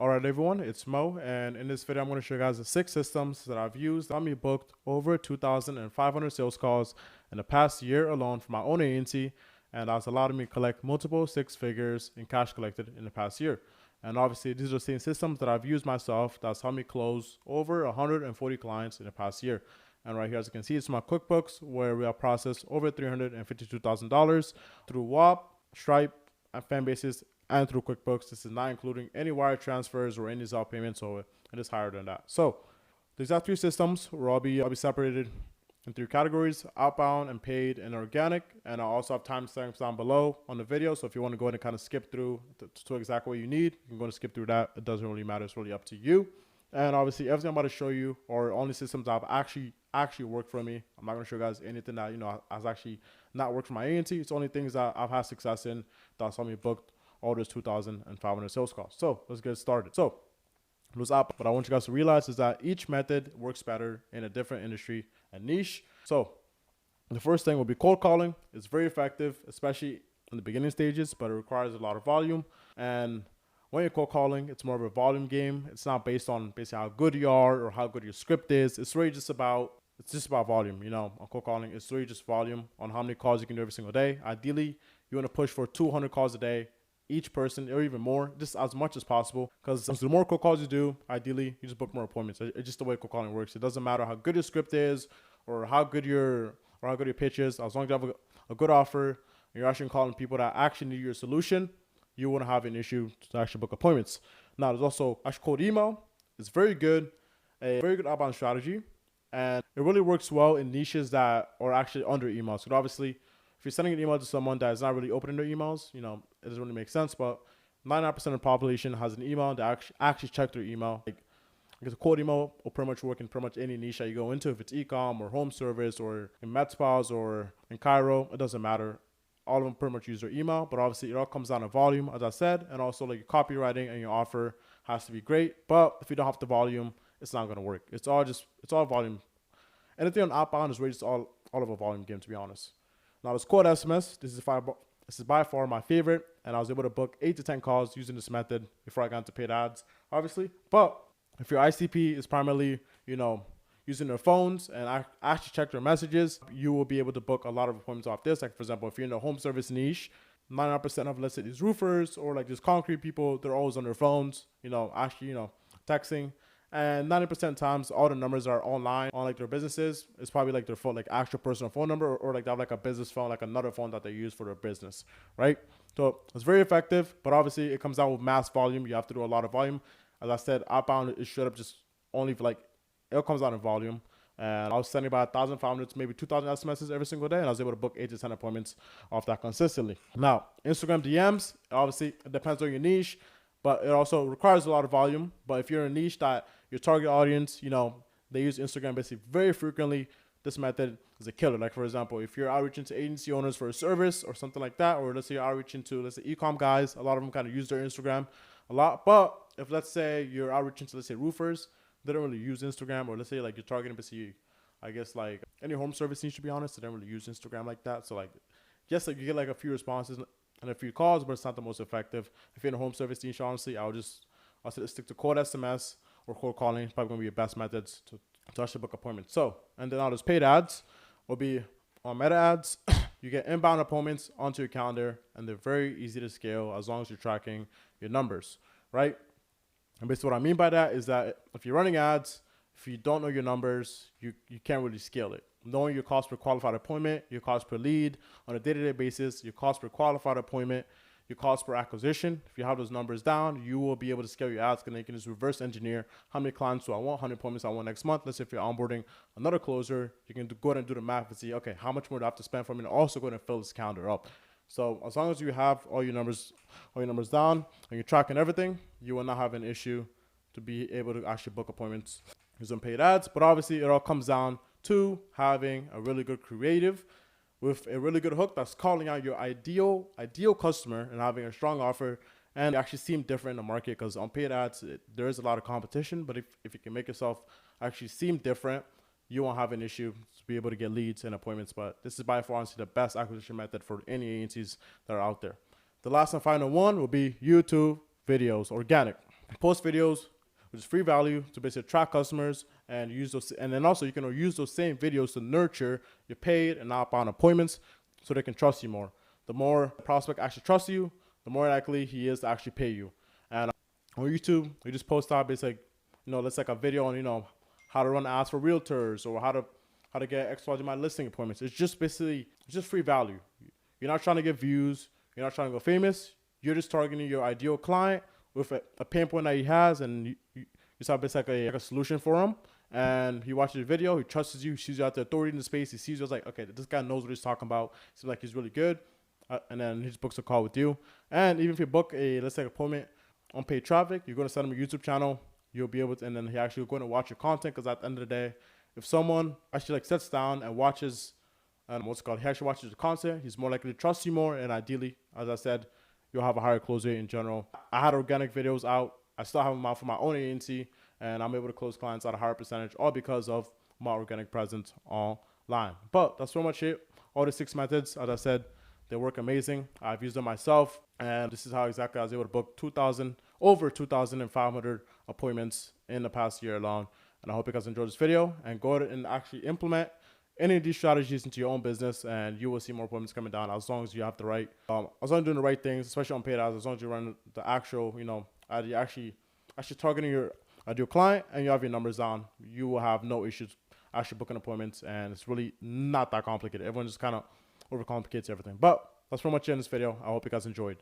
Alright everyone, it's Mo, and in this video I'm going to show you guys the 6 systems that I've used. Got me booked over 2,500 sales calls in the past year alone for my own agency, and that's allowed me to collect multiple 6 figures in cash collected in the past year. And obviously these are the same systems that I've used myself that's helped me close over 140 clients in the past year. And right here, as you can see, it's my QuickBooks where we have processed over $352,000 through WAP, Stripe, and Fanbases, and through QuickBooks. This is not including any wire transfers or any Zelle payments, so it is higher than that. So the exact 3 systems will all be separated in 3 categories: outbound and paid and organic. And I also have timestamps down below on the video, so if you want to go ahead and kind of skip through to exactly what you need, you can go and skip through that. It doesn't really matter. It's really up to you. And obviously everything I'm about to show you are only systems that have actually worked for me. I'm not going to show you guys anything that has actually not worked for my agency. It's only things that I've had success in that's helped me booked all those 2,500 sales calls. So let's get started. So what's up? What I want you guys to realize is that each method works better in a different industry and niche. So the first thing will be cold calling. It's very effective, especially in the beginning stages, but it requires a lot of volume. And when you're cold calling, it's more of a volume game. It's not based on basically how good you are or how good your script is. It's really just about volume. On cold calling, it's really just volume on how many calls you can do every single day. Ideally, you want to push for 200 calls a day, each person, or even more, just as much as possible. Because the more cold calls you do, ideally, you just book more appointments. It's just the way cold calling works. It doesn't matter how good your script is or how good your pitch is. As long as you have a good offer, and you're actually calling people that actually need your solution, you won't have an issue to actually book appointments. Now, there's also actually cold email. It's very good, a very good outbound strategy, and it really works well in niches that are actually under emails. So obviously, if you're sending an email to someone that is not really opening their emails, it doesn't really make sense. But 99% of the population has an email that actually check their email. Because a cold email will pretty much work in pretty much any niche that you go into. If it's e-com or home service or in med spas or in Cairo, it doesn't matter. All of them pretty much use their email, but obviously it all comes down to volume, as I said, and also like your copywriting and your offer has to be great. But if you don't have the volume, it's not gonna work. It's all volume. Anything on outbound is really just all of a volume game, to be honest. Now this cold SMS, this is by far my favorite, and I was able to book 8 to 10 calls using this method before I got into paid ads, obviously. But if your ICP is primarily, using their phones and I actually check their messages, you will be able to book a lot of appointments off this. Like for example, if you're in the home service niche, 99% of, let's say, these roofers or like these concrete people, they're always on their phones, texting. And 90% of times, all the numbers are online on like their businesses. It's probably like their phone, like actual personal phone number, or like they have like a business phone, like another phone that they use for their business, right? So it's very effective, but obviously it comes out with mass volume. You have to do a lot of volume. As I said, outbound is straight up just only for it comes out in volume. And I was sending about 1,500 to maybe 2,000 SMSs every single day, and I was able to book 8 to 10 appointments off that consistently. Now, Instagram DMs, obviously, it depends on your niche, but it also requires a lot of volume. But if you're in a niche that your target audience, they use Instagram basically very frequently, this method is a killer. Like, for example, if you're outreaching to agency owners for a service or something like that, or let's say you're outreaching to, let's say, e-com guys, a lot of them kind of use their Instagram a lot. But if, let's say, you're outreaching to, let's say, roofers, they don't really use Instagram, or let's say like you're targeting basically, I guess like any home service needs, to be honest, they don't really use Instagram like that. So like, yes, like you get like a few responses and a few calls, but it's not the most effective. If you're in a home service niche, honestly, I'll stick to cold SMS or cold calling. It's probably gonna be your best methods to actually book appointments. So, and then now there's paid ads will be on Meta ads. You get inbound appointments onto your calendar, and they're very easy to scale as long as you're tracking your numbers, right? And basically what I mean by that is that if you're running ads, if you don't know your numbers, you can't really scale it. Knowing your cost per qualified appointment, your cost per lead on a day-to-day basis, your cost per qualified appointment, your cost per acquisition, if you have those numbers down, you will be able to scale your ads, and you can just reverse engineer how many clients do I want, how many appointments I want next month. Let's say if you're onboarding another closer, you can go ahead and do the math and see, okay, how much more do I have to spend for me to also go ahead and fill this calendar up. So as long as you have all your numbers down and you're tracking everything, you will not have an issue to be able to actually book appointments using paid ads. But obviously it all comes down to having a really good creative with a really good hook that's calling out your ideal customer and having a strong offer and actually seem different in the market. Because on paid ads, there is a lot of competition, but if you can make yourself actually seem different, you won't have an issue to be able to get leads and appointments. But this is by far honestly the best acquisition method for any agencies that are out there. The last and final one will be YouTube videos, organic. post videos, which is free value to basically attract customers and use those. And then also you can use those same videos to nurture your paid and outbound appointments so they can trust you more. The more a prospect actually trusts you, the more likely he is to actually pay you. And on YouTube, we just post out basically, let's like a video on, how to run ads for realtors or how to get XYZ my listing appointments. It's just basically, it's just free value. You're not trying to get views. You're not trying to go famous. You're just targeting your ideal client with a pain point that he has, and you just have basically like a solution for him. And he watches your video, he trusts you, he sees you out the authority in the space, he sees you as like, okay, this guy knows what he's talking about. Seems like he's really good. And then he just books a call with you. And even if you book let's say appointment on paid traffic, you're going to send him a YouTube channel. You'll be able to, and then he actually going to watch your content, because at the end of the day, if someone actually like sits down and watches, he actually watches the content, he's more likely to trust you more, and ideally, as I said, you'll have a higher close rate in general. I had organic videos out. I still have them out for my own agency, and I'm able to close clients at a higher percentage, all because of my organic presence online. But that's pretty much it. All the 6 methods, as I said, they work amazing. I've used them myself, and this is how exactly I was able to book over 2,500 appointments in the past year alone. And I hope you guys enjoyed this video, and go ahead and actually implement any of these strategies into your own business, and you will see more appointments coming down, as long as you have the right, as long as you're doing the right things, especially on paid ads, as long as you run the actual, you're actually targeting your ideal client, and you have your numbers down, you will have no issues actually booking appointments, and it's really not that complicated. Everyone just kind of overcomplicates everything. But that's pretty much it in this video. I hope you guys enjoyed.